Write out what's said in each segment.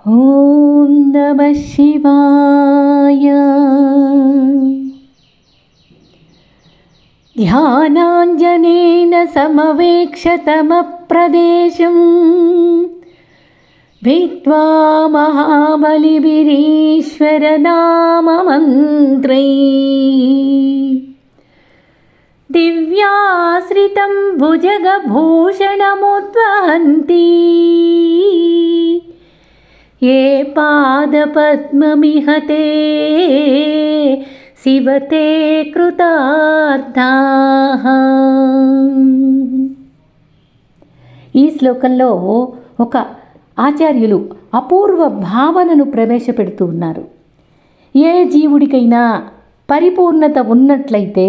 ఓం నమః శివాయ. ధ్యానాంజనేన సమవేక్షతమప్రదేశం భిత్వా మహాబలిభిరీశ్వరనామమంత్రై దివ్యాశ్రితం భుజగభూషణముద్వహంతి ఏ పాదపద్మమిహతే శివతే కృతార్థాః. ఈ శ్లోకంలో ఒక ఆచార్యులు అపూర్వ భావనను ప్రవేశపెడుతూ ఉన్నారు. ఏ జీవుడికైనా పరిపూర్ణత ఉన్నట్లయితే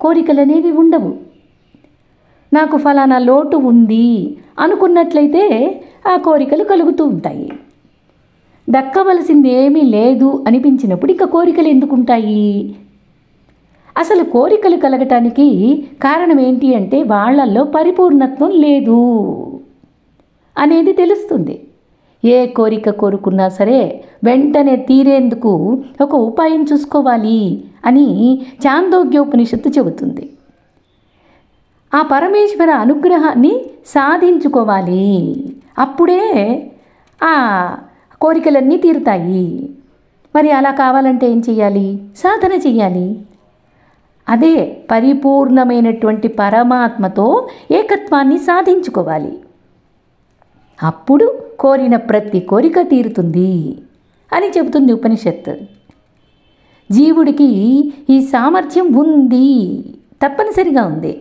కోరికలనేవి ఉండవు. నాకు ఫలానా లోటు ఉంది అనుకున్నట్లయితే ఆ కోరికలు కలుగుతూ ఉంటాయి. దక్కవలసింది ఏమీ లేదు అనిపించినప్పుడు ఇక కోరికలు ఎందుకుంటాయి? అసలు కోరికలు కలగటానికి కారణం ఏంటి అంటే వాళ్ళల్లో పరిపూర్ణత్వం లేదు అనేది తెలుస్తుంది. ఏ కోరిక కోరుకున్నా సరే వెంటనే తీరేందుకు ఒక ఉపాయం చూసుకోవాలి అని చాందోగ్యోపనిషత్తు చెబుతుంది. ఆ పరమేశ్వర అనుగ్రహాన్ని సాధించుకోవాలి. అప్పుడే ఆ కోరికలన్నీ తీరుతాయి. మరి అలా కావాలంటే ఏం చెయ్యాలి? సాధన చెయ్యాలి. అదే పరిపూర్ణమైనటువంటి పరమాత్మతో ఏకత్వాన్ని సాధించుకోవాలి. అప్పుడు కోరిన ప్రతి కోరిక తీరుతుంది అని చెబుతుంది ఉపనిషత్తు. జీవుడికి ఈ సామర్థ్యం ఉంది, తప్పనిసరిగా ఉంది.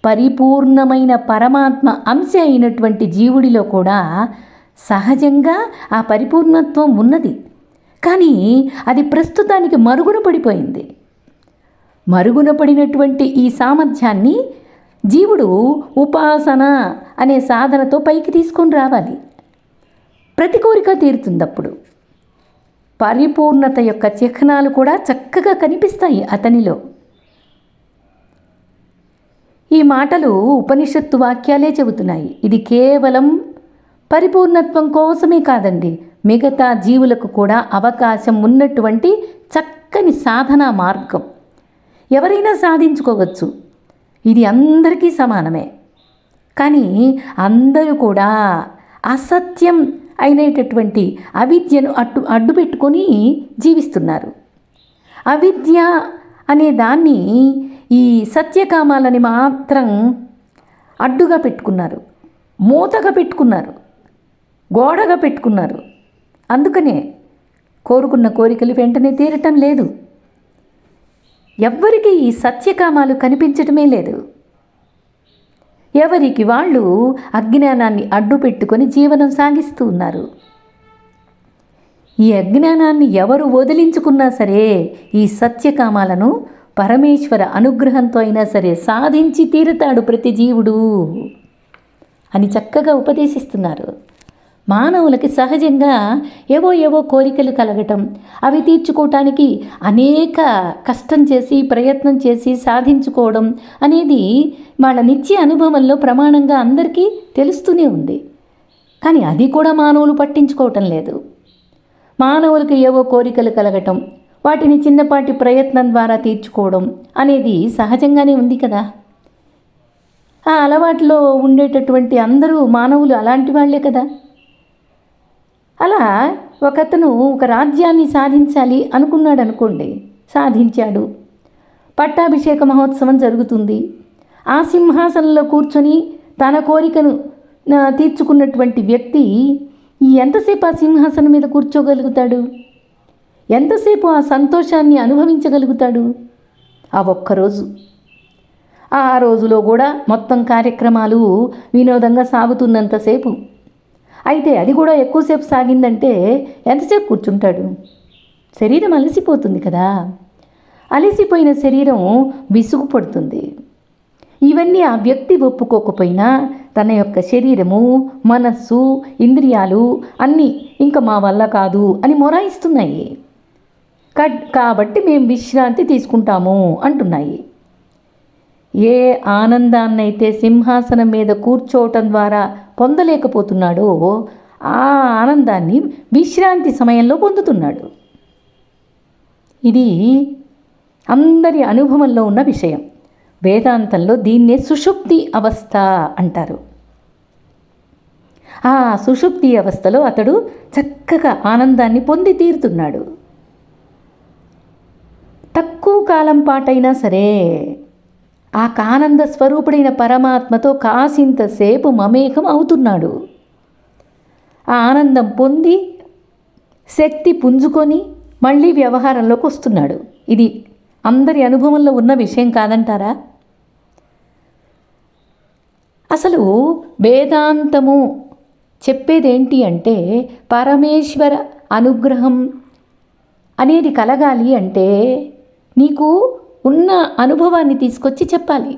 పరిపూర్ణమైన పరమాత్మ అంశ అయినటువంటి జీవుడిలో కూడా సహజంగా ఆ పరిపూర్ణత్వం ఉన్నది. కానీ అది ప్రస్తుతానికి మరుగున పడిపోయింది. మరుగున పడినటువంటి ఈ సామర్థ్యాన్ని జీవుడు ఉపాసన అనే సాధనతో పైకి తీసుకొని రావాలి. ప్రతి కోరిక తీరుతుందప్పుడు. పరిపూర్ణత యొక్క చిహ్నాలు కూడా చక్కగా కనిపిస్తాయి అతనిలో. ఈ మాటలు ఉపనిషత్తు వాక్యాలే చెబుతున్నాయి. ఇది కేవలం పరిపూర్ణత్వం కోసమే కాదండి, మిగతా జీవులకు కూడా అవకాశం ఉన్నటువంటి చక్కని సాధనా మార్గం. ఎవరైనా సాధించుకోవచ్చు. ఇది అందరికీ సమానమే. కానీ అందరూ కూడా అసత్యం అయినటువంటి అవిద్యను అడ్డు పెట్టుకొని జీవిస్తున్నారు. అవిద్య అనే దాన్ని ఈ సత్యకామాలని మాత్రం అడ్డుగా పెట్టుకున్నారు, మూతగా పెట్టుకున్నారు, గోడగా పెట్టుకున్నారు. అందుకనే కోరుకున్న కోరికలు వెంటనే తీరటం లేదు. ఎవ్వరికి ఈ సత్యకామాలు కనిపించటమే లేదు. ఎవరికి వాళ్ళు అజ్ఞానాన్ని అడ్డు పెట్టుకొని జీవనం సాగిస్తూ ఉన్నారు. ఈ అజ్ఞానాన్ని ఎవరు వదిలించుకున్నా సరే ఈ సత్యకామాలను పరమేశ్వర అనుగ్రహంతో అయినా సరే సాధించి తీరుతాడు ప్రతి జీవుడు అని చక్కగా ఉపదేశిస్తున్నారు. మానవులకి సహజంగా ఏవో కోరికలు కలగటం, అవి తీర్చుకోవటానికి అనేక కష్టం చేసి ప్రయత్నం చేసి సాధించుకోవడం అనేది వాళ్ళ నిత్య అనుభవంలో ప్రమాణంగా అందరికీ తెలుస్తూనే ఉంది. కానీ అది కూడా మానవులు పట్టించుకోవటం లేదు. మానవులకు ఏవో కోరికలు కలగటం, వాటిని చిన్నపాటి ప్రయత్నం ద్వారా తీర్చుకోవడం అనేది సహజంగానే ఉంది కదా. ఆ అలవాట్లో ఉండేటటువంటి అందరూ మానవులు అలాంటి వాళ్ళే కదా. అలా ఒకతను ఒక రాజ్యాన్ని సాధించాలి అనుకున్నాడు అనుకోండి, సాధించాడు. పట్టాభిషేక మహోత్సవం జరుగుతుంది. ఆ సింహాసనంలో కూర్చొని తన కోరికను తీర్చుకున్నటువంటి వ్యక్తి ఎంతసేపు ఆ సింహాసనం మీద కూర్చోగలుగుతాడు? ఎంతసేపు ఆ సంతోషాన్ని అనుభవించగలుగుతాడు? ఆ ఒక్కరోజు. ఆ రోజులో కూడా మొత్తం కార్యక్రమాలు వినోదంగా సాగుతున్నంతసేపు. అయితే అది కూడా ఎక్కువసేపు సాగిందంటే ఎంతసేపు కూర్చుంటాడు? శరీరం అలసిపోతుంది కదా. అలసిపోయిన శరీరం విసుగు పడుతుంది. ఇవన్నీ ఆ వ్యక్తి ఒప్పుకోకపోయినా తన యొక్క శరీరము, మనస్సు, ఇంద్రియాలు అన్నీ ఇంకా మా వల్ల కాదు అని మొరాయిస్తున్నాయి. కాబట్టి మేము విశ్రాంతి తీసుకుంటాము అంటున్నాయి. ఏ ఆనందాన్నైతే సింహాసనం మీద కూర్చోవటం ద్వారా పొందలేకపోతున్నాడో ఆ ఆనందాన్ని విశ్రాంతి సమయంలో పొందుతున్నాడు. ఇది అందరి అనుభవంలో ఉన్న విషయం. వేదాంతంలో దీన్నే సుషుప్తి అవస్థ అంటారు. ఆ సుషుప్తి అవస్థలో అతడు చక్కగా ఆనందాన్ని పొంది తీరుతున్నాడు. తక్కువ కాలం పాటైనా సరే ఆ ఆనంద స్వరూపుడైన పరమాత్మతో కాసింతసేపు మమేకం అవుతున్నాడు. ఆ ఆనందం పొంది శక్తి పుంజుకొని మళ్ళీ వ్యవహారంలోకి వస్తున్నాడు. ఇది అందరి అనుభవంలో ఉన్న విషయం కాదంటారా? అసలు వేదాంతము చెప్పేదేంటి అంటే పరమేశ్వర అనుగ్రహం అనేది కలగాలి అంటే నీకు ఉన్న అనుభవాన్ని తీసుకొచ్చి చెప్పాలి.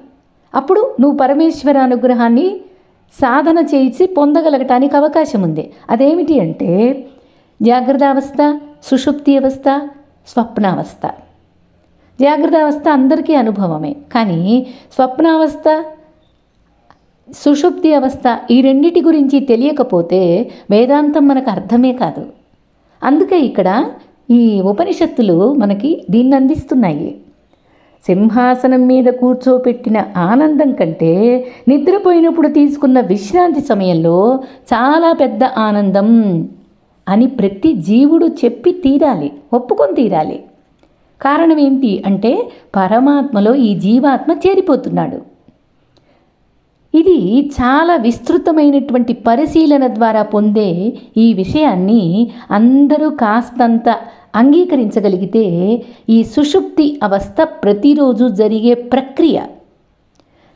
అప్పుడు నువ్వు పరమేశ్వర అనుగ్రహాన్ని సాధన చేసి పొందగలగటానికి అవకాశం ఉంది. అదేమిటి అంటే జాగ్రత్త అవస్థ, సుషుప్తి అవస్థ, స్వప్నావస్థ. జాగ్రత్త అవస్థ అందరికీ అనుభవమే, కానీ స్వప్నావస్థ, సుషుప్తి అవస్థ ఈ రెండిటి గురించి తెలియకపోతే వేదాంతం మనకు అర్థమే కాదు. అందుకే ఇక్కడ ఈ ఉపనిషత్తులు మనకి దీన్ని అందిస్తున్నాయి. సింహాసనం మీద కూర్చోపెట్టిన ఆనందం కంటే నిద్రపోయినప్పుడు తీసుకున్న విశ్రాంతి సమయంలో చాలా పెద్ద ఆనందం అని ప్రతి జీవుడు చెప్పి తీరాలి, ఒప్పుకొని తీరాలి. కారణం ఏంటి అంటే పరమాత్మలో ఈ జీవాత్మ చేరిపోతున్నాడు. ఇది చాలా విస్తృతమైనటువంటి పరిశీలన ద్వారా పొందే ఈ విషయాన్ని అందరూ కాస్తంత అంగీకరించగలిగితే ఈ సుషుప్తి అవస్థ ప్రతిరోజు జరిగే ప్రక్రియ.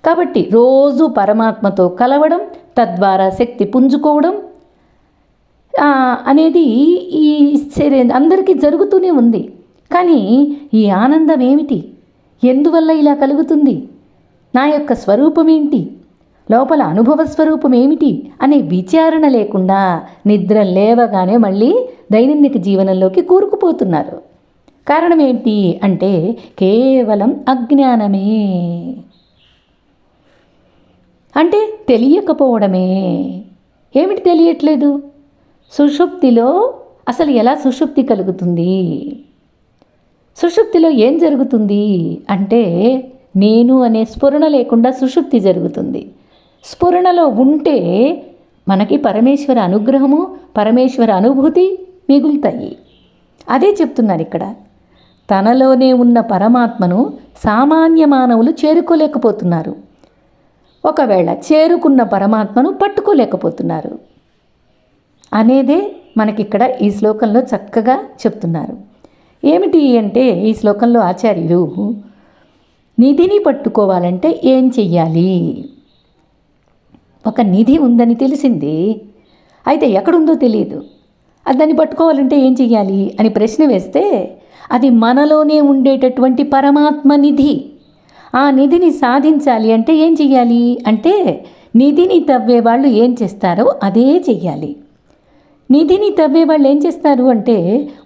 కాబట్టి రోజు పరమాత్మతో కలవడం, తద్వారా శక్తి పుంజుకోవడం అనేది ఈ అందరికీ జరుగుతూనే ఉంది. కానీ ఈ ఆనందం ఏమిటి, ఎందువల్ల ఇలా కలుగుతుంది, నా యొక్క స్వరూపం ఏంటి, లోపల అనుభవ స్వరూపం ఏమిటి అనే విచారణ లేకుండా నిద్ర లేవగానే మళ్ళీ దైనందిక జీవనంలోకి కూరుకుపోతున్నారు. కారణం ఏంటి అంటే కేవలం అజ్ఞానమే, అంటే తెలియకపోవడమే. ఏమిటి తెలియట్లేదు? సుషుప్తిలో అసలు ఎలా సుషుప్తి కలుగుతుంది, సుషుప్తిలో ఏం జరుగుతుంది అంటే నేను అనే స్ఫురణ లేకుండా సుషుప్తి జరుగుతుంది. స్ఫురణలో ఉంటే మనకి పరమేశ్వర అనుగ్రహము, పరమేశ్వర అనుభూతి మిగులుతాయి. అదే చెప్తున్నారు ఇక్కడ. తనలోనే ఉన్న పరమాత్మను సామాన్య మానవులు చేరుకోలేకపోతున్నారు. ఒకవేళ చేరుకున్న పరమాత్మను పట్టుకోలేకపోతున్నారు అనేదే మనకిక్కడ ఈ శ్లోకంలో చక్కగా చెప్తున్నారు. ఏమిటి అంటే ఈ శ్లోకంలో ఆచార్యులు నిధిని పట్టుకోవాలంటే ఏం చెయ్యాలి? ఒక నిధి ఉందని తెలిసింది, అయితే ఎక్కడుందో తెలియదు. అది దాన్ని పట్టుకోవాలంటే ఏం చెయ్యాలి అని ప్రశ్న వేస్తే అది మనలోనే ఉండేటటువంటి పరమాత్మ నిధి. ఆ నిధిని సాధించాలి అంటే ఏం చెయ్యాలి అంటే నిధిని తవ్వే వాళ్ళు ఏం చేస్తారో అదే చెయ్యాలి. నిధిని తవ్వే వాళ్ళు ఏం చేస్తారు అంటే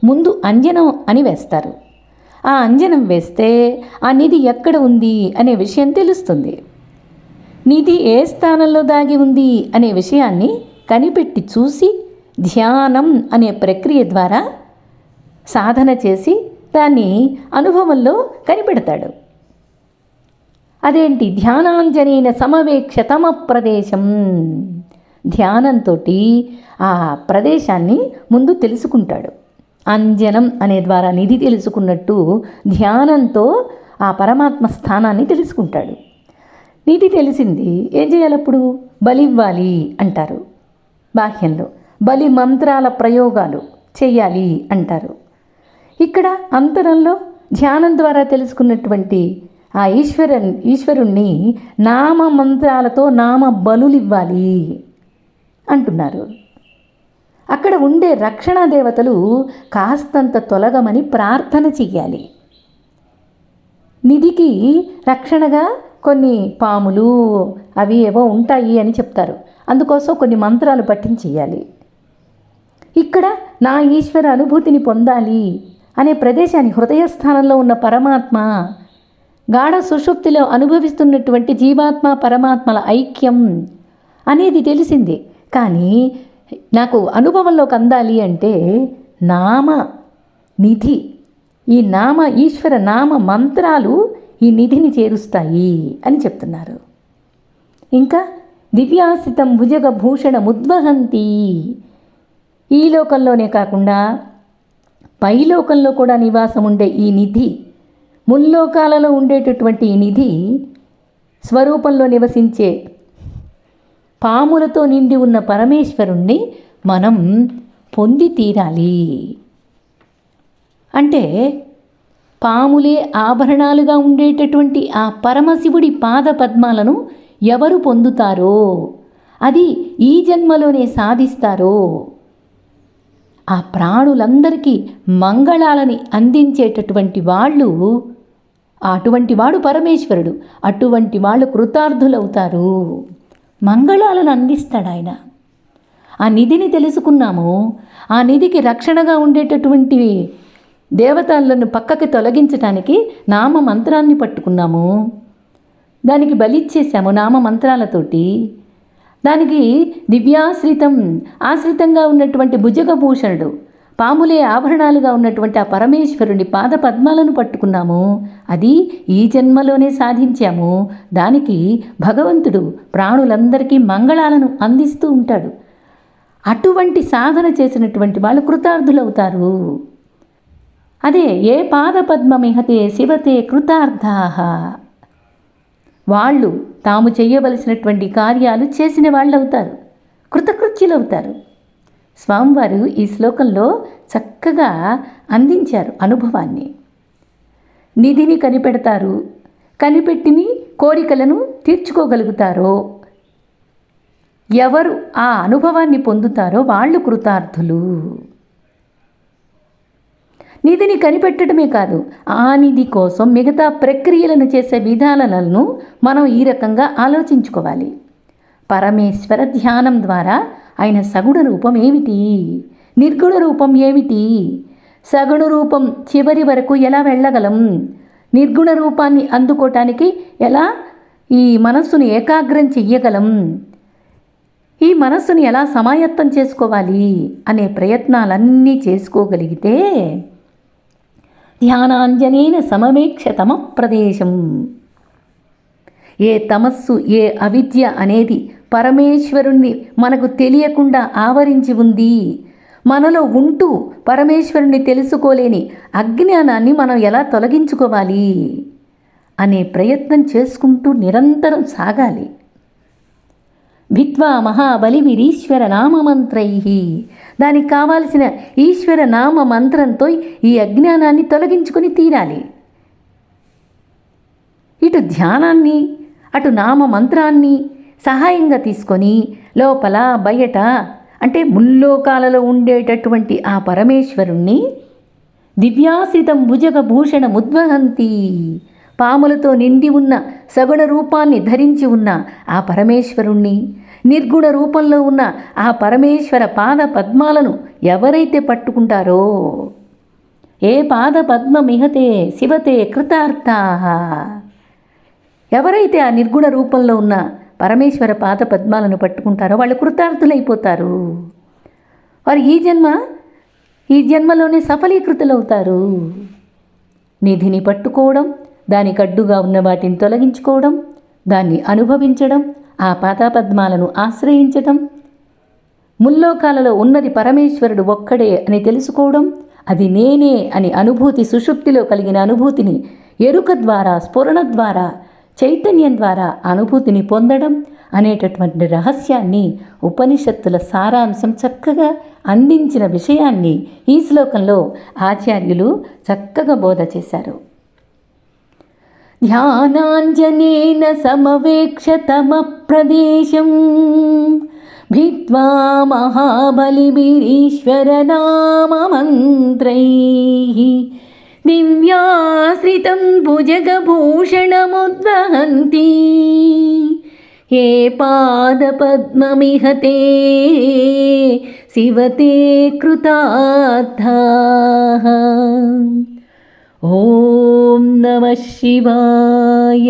ముందు అంజనం అని వేస్తారు. ఆ అంజనం వేస్తే ఆ నిధి ఎక్కడ ఉంది అనే విషయం తెలుస్తుంది. నిధి ఏ స్థానంలో దాగి ఉంది అనే విషయాన్ని కనిపెట్టి చూసి ధ్యానం అనే ప్రక్రియ ద్వారా సాధన చేసి దాన్ని అనుభవంలో కనిపెడతాడు. అదేంటి? ధ్యానాంజనేన సమవేక్ష తమ ప్రదేశం. ధ్యానంతో ఆ ప్రదేశాన్ని ముందు తెలుసుకుంటాడు. అంజనం అనే ద్వారా నిధి తెలుసుకున్నట్టు ధ్యానంతో ఆ పరమాత్మ స్థానాన్ని తెలుసుకుంటాడు. నిధి తెలిసింది, ఏం చేయాలప్పుడు? బలివ్వాలి అంటారు. బాహ్యంలో బలి మంత్రాల ప్రయోగాలు చెయ్యాలి అంటారు. ఇక్కడ అంతరంలో ధ్యానం ద్వారా తెలుసుకున్నటువంటి ఆ ఈశ్వరుణ్ణి నామ మంత్రాలతో నామ బలులివ్వాలి అంటున్నారు. అక్కడ ఉండే రక్షణ దేవతలు కాస్తంత తొలగమని ప్రార్థన చెయ్యాలి. నిధికి రక్షణగా కొన్ని పాములు అవి ఏవో ఉంటాయి అని చెప్తారు. అందుకోసం కొన్ని మంత్రాలు పఠించేయాలి. ఇక్కడ నా ఈశ్వర అనుభూతిని పొందాలి అనే ప్రదేశాన్ని హృదయస్థానంలో ఉన్న పరమాత్మ గాఢ సుషుప్తిలో అనుభవిస్తున్నటువంటి జీవాత్మ పరమాత్మల ఐక్యం అనేది తెలిసింది. కానీ నాకు అనుభవంలోకి అందాలి అంటే నామ నిధి, ఈ ఈశ్వర నామ మంత్రాలు ఈ నిధిని చేరుస్తాయి అని చెప్తున్నారు. ఇంకా దివ్యాసితం భుజగ భూషణ ముద్వహంతి, ఈ లోకంలోనే కాకుండా పైలోకంలో కూడా నివాసం ఉండే ఈ నిధి, ముల్లోకాలలో ఉండేటటువంటి ఈ నిధి స్వరూపంలో నివసించే పాములతో నిండి ఉన్న పరమేశ్వరుణ్ణి మనం పొంది తీరాలి. అంటే పాములే ఆభరణాలుగా ఉండేటటువంటి ఆ పరమశివుడి పాద పద్మాలను ఎవరు పొందుతారో, అది ఈ జన్మలోనే సాధిస్తారో, ఆ ప్రాణులందరికీ మంగళాలని అందించేటటువంటి వాళ్ళు, అటువంటి వాడు పరమేశ్వరుడు. అటువంటి వాళ్ళు కృతార్థులవుతారు, మంగళాలను అందిస్తాడు ఆయన. ఆ నిధిని తెలుసుకున్నాము, ఆ నిధికి రక్షణగా ఉండేటటువంటి దేవతలను పక్కకి తొలగించటానికి నామ మంత్రాన్ని పట్టుకున్నాము, దానికి బలిచ్చేసాము నామ మంత్రాలతోటి. దానికి ఆశ్రితంగా ఉన్నటువంటి భుజగభూషణుడు, పాములే ఆభరణాలుగా ఉన్నటువంటి ఆ పరమేశ్వరుని పాద పద్మాలను పట్టుకున్నాము, అది ఈ జన్మలోనే సాధించాము. దానికి భగవంతుడు ప్రాణులందరికీ మంగళాలను అందిస్తూ ఉంటాడు. అటువంటి సాధన చేసినటువంటి వాళ్ళు కృతార్థులవుతారు. అదే ఏ పాద పద్మమిహతే శివతే కృతార్థాః, వాళ్ళు తాము చేయవలసినటువంటి కార్యాలు చేసిన వాళ్ళు అవుతారు, కృతకృత్యులవుతారు. స్వామివారు ఈ శ్లోకంలో చక్కగా అందించారు అనుభవాన్ని. నిధిని కనిపెడతారు, కనిపెట్టిని కోరికలను తీర్చుకోగలుగుతారో, ఎవరు ఆ అనుభవాన్ని పొందుతారో వాళ్ళు కృతార్థులు. నిధిని కనిపెట్టడమే కాదు, ఆ నిధి కోసం మిగతా ప్రక్రియలను చేసే విధానాలను మనం ఈ రకంగా ఆలోచించుకోవాలి. పరమేశ్వర ధ్యానం ద్వారా ఆయన సగుణ రూపం ఏమిటి, నిర్గుణ రూపం ఏమిటి, సగుణ రూపం చివరి వరకు ఎలా వెళ్ళగలం, నిర్గుణ రూపాన్ని అందుకోవటానికి ఎలా ఈ మనస్సును ఏకాగ్రం చెయ్యగలం, ఈ మనస్సును ఎలా సమాయత్తం చేసుకోవాలి అనే ప్రయత్నాలన్నీ చేసుకోగలిగితే ధ్యానాంజనేన సమవేక్ష తమ ప్రదేశం. ఏ తమస్సు, ఏ అవిద్య అనేది పరమేశ్వరుణ్ణి మనకు తెలియకుండా ఆవరించి ఉంది, మనలో ఉంటూ పరమేశ్వరుణ్ణి తెలుసుకోలేని అజ్ఞానాన్ని మనం ఎలా తొలగించుకోవాలి అనే ప్రయత్నం చేసుకుంటూ నిరంతరం సాగాలి. భిత్వా మహాబలిభిరీశ్వర నామమంత్రై, దానికి కావాల్సిన ఈశ్వర నామ మంత్రంతో ఈ అజ్ఞానాన్ని తొలగించుకొని తీరాలి. ఇటు ధ్యానాన్ని అటు నామ మంత్రాన్ని సహాయంగా తీసుకొని లోపల బయట అంటే ముల్లోకాలలో ఉండేటటువంటి ఆ పరమేశ్వరుణ్ణి దివ్యాసితం భుజగ భూషణ ముద్వహంతి, పాములతో నిండి ఉన్న సగుణ రూపాన్ని ధరించి ఉన్న ఆ పరమేశ్వరుణ్ణి, నిర్గుణ రూపంలో ఉన్న ఆ పరమేశ్వర పాద పద్మాలను ఎవరైతే పట్టుకుంటారో, ఏ పాద పద్మమిహతే శివతే కృతార్థాః, ఎవరైతే ఆ నిర్గుణ రూపంలో ఉన్న పరమేశ్వర పాద పద్మాలను పట్టుకుంటారో వాళ్ళు కృతార్థులైపోతారు. వారు ఈ జన్మలోనే సఫలీకృతులవుతారు. నిధిని పట్టుకోవడం, దానికి అడ్డుగా ఉన్న వాటిని తొలగించుకోవడం, దాన్ని అనుభవించడం, ఆ పాదపద్మాలను ఆశ్రయించటం, ముల్లోకాలలో ఉన్నది పరమేశ్వరుడు ఒక్కడే అని తెలుసుకోవడం, అది నేనే అని అనుభూతి, సుషుప్తిలో కలిగిన అనుభూతిని ఎరుక ద్వారా, స్ఫురణ ద్వారా, చైతన్యం ద్వారా అనుభూతిని పొందడం అనేటటువంటి రహస్యాన్ని ఉపనిషత్తుల సారాంశం చక్కగా అందించిన విషయాన్ని ఈ శ్లోకంలో ఆచార్యులు చక్కగా బోధ చేశారు. ధ్యానాంజనేన సమవేక్ష తమ ప్రదేశం భిత్వా మహాబలిభిరీశ్వర నామమంత్రైః దివ్యాశ్రితం భుజగభూషణముద్వహంతి ఏ పాదపద్మమిహతే శివతే కృతార్థాః. ఓం నమః శివాయ.